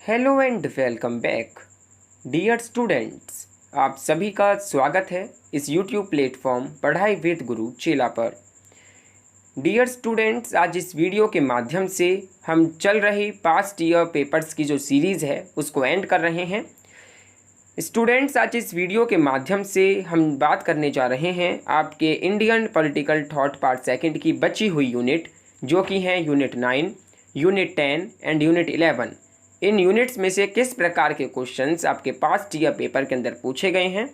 Hello and welcome back dear students. आप सभी का स्वागत है इस यूट्यूब प्लेटफॉर्म पढ़ाई विद गुरु चेला पर। डियर स्टूडेंट्स, आज इस वीडियो के माध्यम से हम चल रही पास्ट ईयर पेपर्स की जो सीरीज़ है उसको एंड कर रहे हैं। स्टूडेंट्स, आज इस वीडियो के माध्यम से हम बात करने जा रहे हैं आपके Indian political thought part second की बची हुई यूनिट, जो कि हैं unit 9, unit 10 and unit 11। In units में से किस प्रकार के क्वेश्चंस आपके पास्ट ईयर पेपर के अंदर पूछे गए हैं,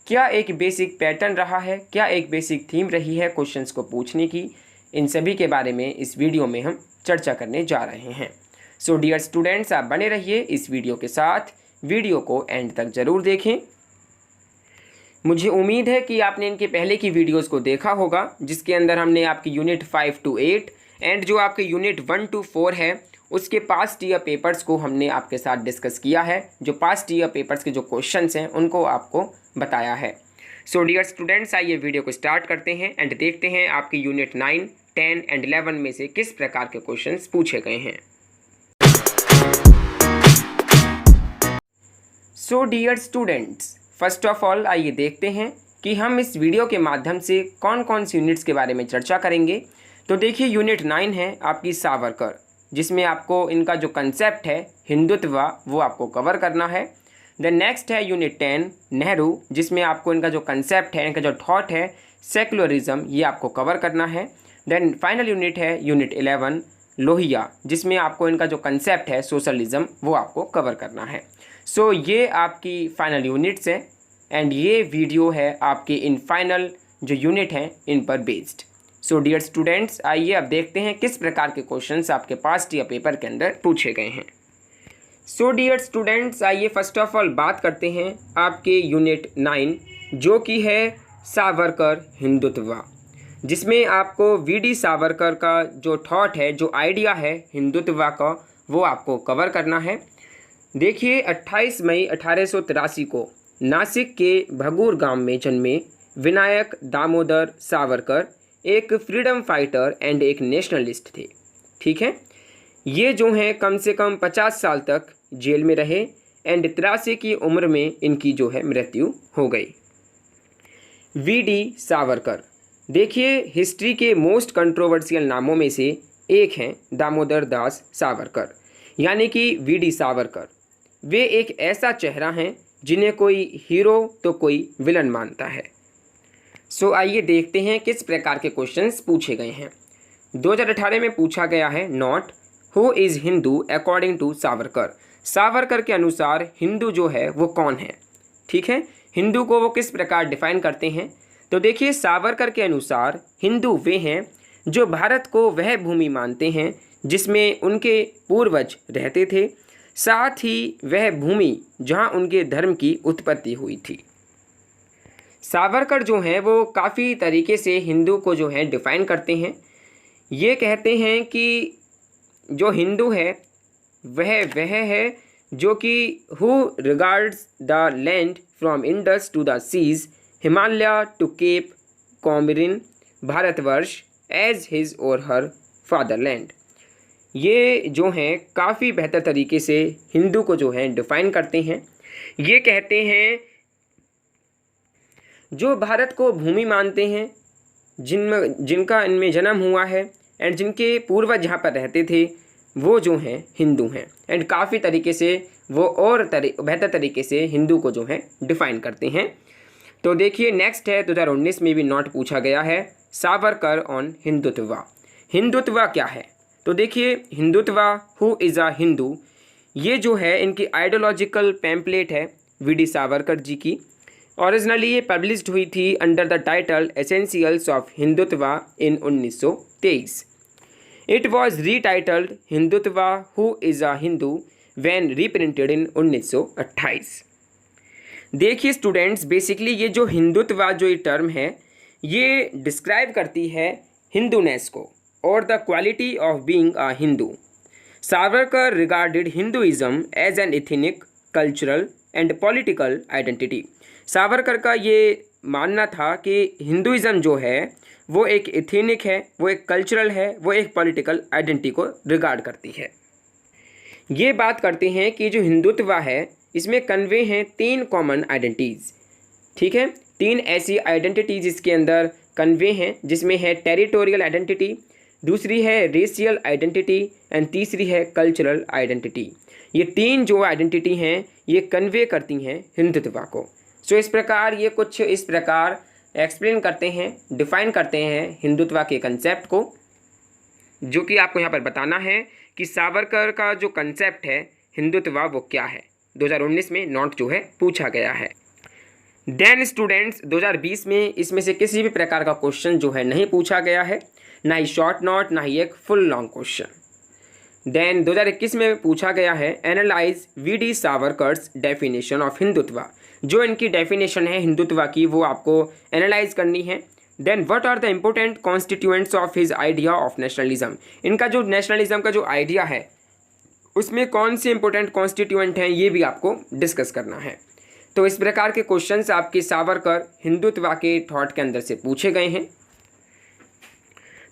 क्या एक बेसिक पैटर्न रहा है, क्या एक बेसिक थीम रही है क्वेश्चंस को पूछने की, इन सभी के बारे में इस वीडियो में हम चर्चा करने जा रहे हैं। सो डियर स्टूडेंट्स, आप बने रहिए इस वीडियो के साथ, वीडियो को एंड तक ज़रूर देखें। मुझे उम्मीद है कि आपने इनके पहले की वीडियोस को देखा होगा, जिसके अंदर हमने आपकी यूनिट 5 to 8 एंड जो आपके यूनिट 1 to 4 है उसके पास्ट ईयर पेपर्स को हमने आपके साथ डिस्कस किया है। जो पास्ट ईयर पेपर्स के जो क्वेश्चंस हैं उनको आपको बताया है। सो डियर स्टूडेंट्स, आइए वीडियो को स्टार्ट करते हैं एंड देखते हैं आपकी यूनिट 9, 10 एंड 11 में से किस प्रकार के क्वेश्चंस पूछे गए हैं। So dear students, first of all आइए देखते हैं कि हम इस वीडियो के माध्यम से कौन कौन सी यूनिट्स के बारे में चर्चा करेंगे। तो देखिए, यूनिट 9 है आपकी सावरकर, जिसमें आपको इनका जो कंसेप्ट है हिंदुत्व वो आपको कवर करना है। देन नेक्स्ट है यूनिट 10 नेहरू, जिसमें आपको इनका जो कंसेप्ट है, इनका जो थॉट है सेकुलरिज्म, ये आपको कवर करना है। देन फाइनल यूनिट है यूनिट 11 लोहिया, जिसमें आपको इनका जो कंसेप्ट है सोशलिज्म वो आपको कवर करना है। सो ये आपकी फाइनल यूनिट्स हैं एंड ये वीडियो है आपके इन फाइनल जो यूनिट हैं इन पर बेस्ड। सो डियर स्टूडेंट्स, आइए अब देखते हैं किस प्रकार के क्वेश्चंस आपके पास्ट ईयर पेपर के अंदर पूछे गए हैं। सो डियर स्टूडेंट्स, आइए फर्स्ट ऑफ ऑल बात करते हैं आपके यूनिट 9, जो कि है सावरकर हिंदुत्व, जिसमें आपको वीडी सावरकर का जो थॉट है, जो आइडिया है हिंदुत्व का, वो आपको कवर करना है। देखिए, 28 मई 1883 को नासिक के भगूर गांव में जन्मे विनायक दामोदर सावरकर एक फ्रीडम फाइटर एंड एक नेशनलिस्ट थे। ठीक है, ये जो हैं कम से कम 50 साल तक जेल में रहे एंड 83 की उम्र में इनकी जो है मृत्यु हो गई। वीडी सावरकर, देखिए हिस्ट्री के मोस्ट कंट्रोवर्शियल नामों में से एक हैं दामोदर दास सावरकर, यानी कि वीडी सावरकर। वे एक ऐसा चेहरा हैं जिन्हें कोई हीरो तो कोई विलन मानता है। सो आइए देखते हैं किस प्रकार के क्वेश्चंस पूछे गए हैं। 2018 में पूछा गया है not who is Hindu according to Savarkar. Savarkar के अनुसार हिंदू जो है वो कौन है। ठीक है, हिंदू को वो किस प्रकार डिफाइन करते हैं। तो देखिए, सावरकर के अनुसार हिंदू वे हैं जो भारत को वह भूमि मानते हैं जिसमें उनके पूर्वज रहते थे, साथ ही वह भूमि जहां उनके धर्म की उत्पत्ति हुई थी। सावरकर जो हैं वो काफ़ी तरीके से हिंदू को जो है डिफ़ाइन करते हैं। ये कहते हैं कि जो हिंदू है वह है जो कि who regards the land from Indus to the seas, Himalaya to Cape Comorin, Bharatvarsh as his और हर फादरलैंड। ये जो हैं काफ़ी बेहतर तरीके से हिंदू को जो है डिफ़ाइन करते हैं। ये कहते हैं जो भारत को भूमि मानते हैं, जिनका इनमें जन्म हुआ है एंड जिनके पूर्वज यहाँ पर रहते थे, वो जो हैं हिंदू हैं। एंड काफ़ी तरीके से वो और बेहतर तरीके से हिंदू को जो है डिफ़ाइन करते हैं। तो देखिए, नेक्स्ट है 2019 में भी नोट पूछा गया है सावरकर ऑन हिंदुत्व। हिंदुत्व क्या है। तो देखिए, Hindutva who is a Hindu, ये जो है इनकी आइडियोलॉजिकल पैम्पलेट है वीडी सावरकर जी की। ओरिजिनली ये पब्लिश्ड हुई थी under the title essentials of Hindutva in 1923। It was retitled Hindutva who is a Hindu when reprinted in 1928। देखिए स्टूडेंट्स, बेसिकली ये जो हिंदुत्व जो ये टर्म है ये डिस्क्राइब करती है हिंदूनेस को और the quality of being a Hindu. Savarkar regarded Hinduism as an ethnic, cultural and political identity. Savarkar का ये मानना था कि हिंदुइज्म जो है वो एक एथनिक है, वो एक कल्चरल है, वो एक पॉलिटिकल आइडेंटिटी को रिगार्ड करती है। ये बात करते हैं कि जो हिंदुत्व है इसमें कन्वे हैं 3 कॉमन आइडेंटिटीज़। ठीक है, 3 ऐसी आइडेंटिटीज इसके अंदर कन्वे हैं, जिसमें है टेरिटोरियल आइडेंटिटी, दूसरी है रेशियल आइडेंटिटी एंड तीसरी है कल्चरल आइडेंटिटी। ये 3 जो आइडेंटिटी हैं ये कन्वे करती हैं हिंदुत्व को। सो इस प्रकार ये कुछ इस प्रकार एक्सप्लेन करते हैं, डिफाइन करते हैं हिंदुत्व के कंसेप्ट को, जो कि आपको यहाँ पर बताना है कि सावरकर का जो कंसेप्ट है हिंदुत्व वो क्या है। 2019 में नोट जो है पूछा गया है। देन स्टूडेंट्स 2020 में इसमें से किसी भी प्रकार का क्वेश्चन जो है नहीं पूछा गया है, ना ही शॉर्ट नोट ना ही एक फुल लॉन्ग क्वेश्चन। देन 2021 में पूछा गया है analyse VD. Savarkar's definition of Hindutva. जो इनकी डेफिनेशन है हिंदुत्व की वो आपको एनालाइज करनी है। Then what are the important constituents of his idea of nationalism. इनका जो नेशनलिज्म का जो आइडिया है उसमें कौन से इंपॉर्टेंट कॉन्स्टिट्यूएंट हैं ये भी आपको डिस्कस करना है। तो इस प्रकार के क्वेश्चंस आपके सावरकर हिंदुत्व के थॉट के अंदर से पूछे गए हैं।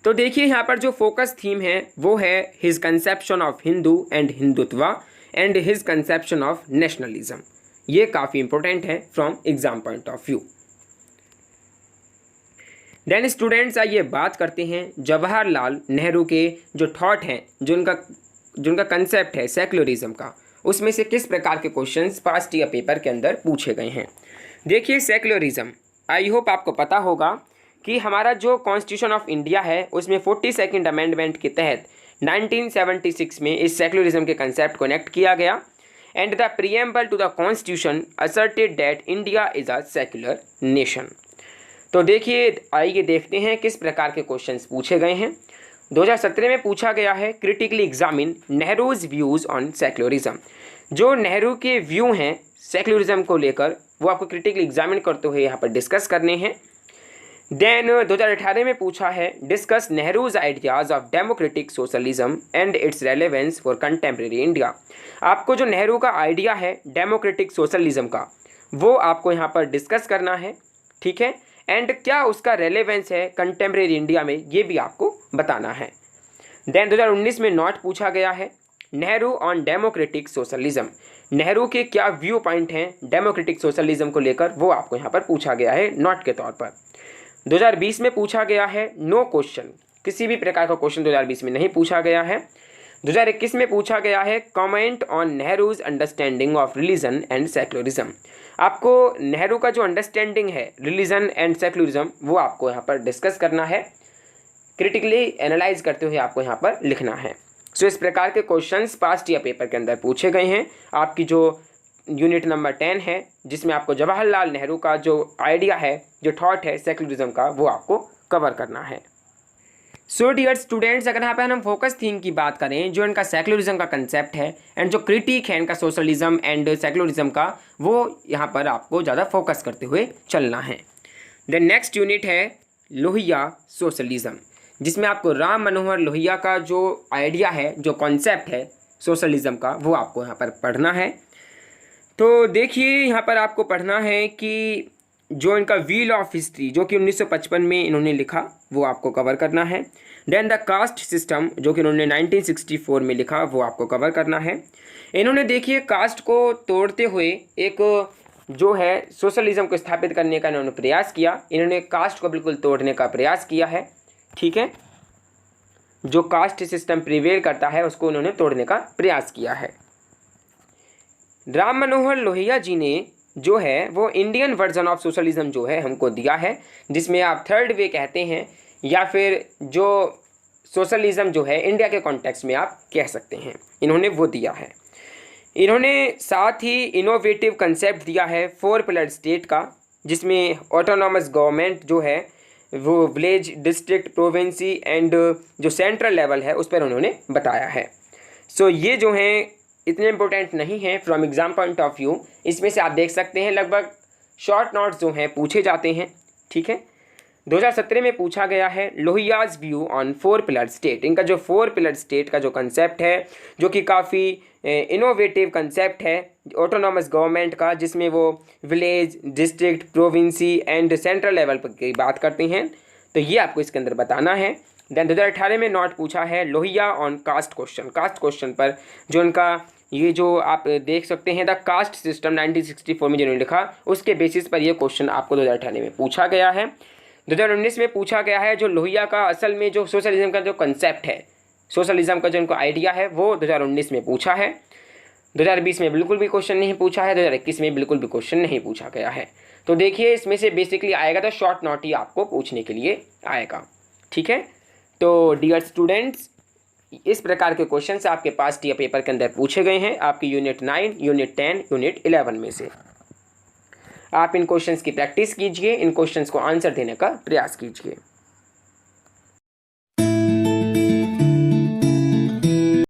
तो देखिए यहाँ पर जो फोकस थीम है वो है his conception of Hindu and Hindutva and his conception of nationalism. ये काफ़ी इंपॉर्टेंट है from exam point of view. Then students आइए बात करते हैं जवाहरलाल नेहरू के जो थॉट हैं, जो उनका कंसेप्ट है सेक्युलरिज्म का, उसमें से किस प्रकार के क्वेश्चंस पास्ट ईयर पेपर के अंदर पूछे गए हैं। देखिए सेक्युलरिज्म, आई होप आपको पता होगा कि हमारा जो कॉन्स्टिट्यूशन ऑफ इंडिया है उसमें 42nd अमेंडमेंट के तहत 1976 में इस सेक्युलरिज्म के कंसेप्ट को इनेक्ट किया गया and the preamble to the constitution asserted that India is a secular nation. तो देखिए आइए देखते हैं किस प्रकार के क्वेश्चंस पूछे गए हैं। 2017 में पूछा गया है critically examine Nehru's views on secularism. जो नेहरू के व्यू हैं सेक्युलरिज्म को लेकर वो आपको क्रिटिकली एग्जामिन करते हुए यहाँ पर डिस्कस करने हैं। देन 2018 में पूछा है discuss Nehru's ideas of democratic socialism and it's relevance for contemporary India. आपको जो नेहरू का आइडिया है डेमोक्रेटिक सोशलिज्म का वो आपको यहाँ पर डिस्कस करना है। ठीक है, एंड क्या उसका रेलेवेंस है कंटेम्प्रेरी इंडिया में ये भी आपको बताना है। देन 2019 में नोट पूछा गया है Nehru on democratic socialism. Nehru के क्या व्यू पॉइंट हैं डेमोक्रेटिक सोशलिज्म को लेकर वो आपको यहाँ पर पूछा गया है नोट के तौर पर। 2020 में पूछा गया है नो क्वेश्चन, किसी भी प्रकार का क्वेश्चन 2020 में नहीं पूछा गया है। 2021 में पूछा गया है comment on Nehru's understanding of religion and secularism. आपको नेहरू का जो अंडरस्टैंडिंग है रिलीजन एंड सेक्युलरिज्म वो आपको यहाँ पर डिस्कस करना है, क्रिटिकली एनालाइज करते हुए आपको यहाँ पर लिखना है। सो इस प्रकार के क्वेश्चंस पास्ट ईयर पेपर के अंदर पूछे गए हैं। आपकी जो यूनिट नंबर 10 है जिसमें आपको जवाहरलाल नेहरू का जो आइडिया है, जो थॉट है सेक्युलरिज्म का, वो आपको कवर करना है। सो डियर स्टूडेंट्स, अगर यहाँ पर हम फोकस थीम की बात करें, जो इनका सेक्युलरिज्म का कंसेप्ट है एंड जो क्रिटिक है इनका सोशलिज्म एंड सेक्युलरिज्म का, वो यहाँ पर आपको ज़्यादा फोकस करते हुए चलना है। देन नेक्स्ट यूनिट है लोहिया सोशलिज्म, जिसमें आपको राम मनोहर लोहिया का जो आइडिया है, जो कॉन्सेप्ट है सोशलिज्म का, वो आपको यहाँ पर पढ़ना है। तो देखिए यहाँ पर आपको पढ़ना है कि जो इनका व्हील ऑफ हिस्ट्री जो कि 1955 में इन्होंने लिखा वो आपको कवर करना है। देन द कास्ट सिस्टम जो कि इन्होंने 1964 में लिखा वो आपको कवर करना है। इन्होंने देखिए कास्ट को तोड़ते हुए एक जो है सोशलिज्म को स्थापित करने का इन्होंने प्रयास किया। इन्होंने कास्ट को बिल्कुल तोड़ने का प्रयास किया है। ठीक है, जो कास्ट सिस्टम प्रिवेल करता है उसको उन्होंने तोड़ने का प्रयास किया है। राम मनोहर लोहिया जी ने जो है वो इंडियन वर्जन ऑफ सोशलिज्म जो है हमको दिया है, जिसमें आप थर्ड वे कहते हैं या फिर जो सोशलिज्म जो है इंडिया के कॉन्टेक्स्ट में आप कह सकते हैं, इन्होंने वो दिया है। इन्होंने साथ ही इनोवेटिव कंसेप्ट दिया है 4 पिलर स्टेट का, जिसमें ऑटोनॉमस गवर्नमेंट जो है वो विलेज, डिस्ट्रिक्ट, प्रोविंसी एंड जो सेंट्रल लेवल है उस पर उन्होंने बताया है। सो ये जो हैं इतने इंपॉर्टेंट नहीं हैं from exam point of view. इसमें से आप देख सकते हैं लगभग शॉर्ट नोट्स जो हैं पूछे जाते हैं। ठीक है, 2017 में पूछा गया है लोहियाज व्यू ऑन 4 पिलर स्टेट। इनका जो 4 पिलर स्टेट का जो कंसेप्ट है, जो कि काफ़ी इनोवेटिव कंसेप्ट है ऑटोनॉमस गवर्नमेंट का, जिसमें वो village, district, province and central level पर की बात करते हैं। तो ये आपको इसके अंदर बताना है। देन 2018 में नॉट पूछा है लोहिया ऑन कास्ट क्वेश्चन पर, जो उनका ये जो आप देख सकते हैं द कास्ट सिस्टम 1964 में जिन्होंने लिखा, उसके बेसिस पर ये क्वेश्चन आपको 2018 में पूछा गया है। 2019 में पूछा गया है जो लोहिया का असल में जो सोशलिज्म का जो कंसेप्ट है, सोशलिज्म का जो उनको आइडिया है, वो 2019 में पूछा है। 2020 में बिल्कुल भी क्वेश्चन नहीं पूछा है, 2021 में बिल्कुल भी क्वेश्चन नहीं पूछा गया है। तो देखिए इसमें से बेसिकली आएगा तो शॉर्ट नोट ही आपको पूछने के लिए आएगा, ठीक है। तो डियर स्टूडेंट्स, इस प्रकार के क्वेश्चंस आपके पास टीए पेपर के अंदर पूछे गए हैं आपकी यूनिट 9, यूनिट 10, यूनिट 11 में से। आप इन क्वेश्चंस की प्रैक्टिस कीजिए, इन क्वेश्चंस को आंसर देने का प्रयास कीजिए।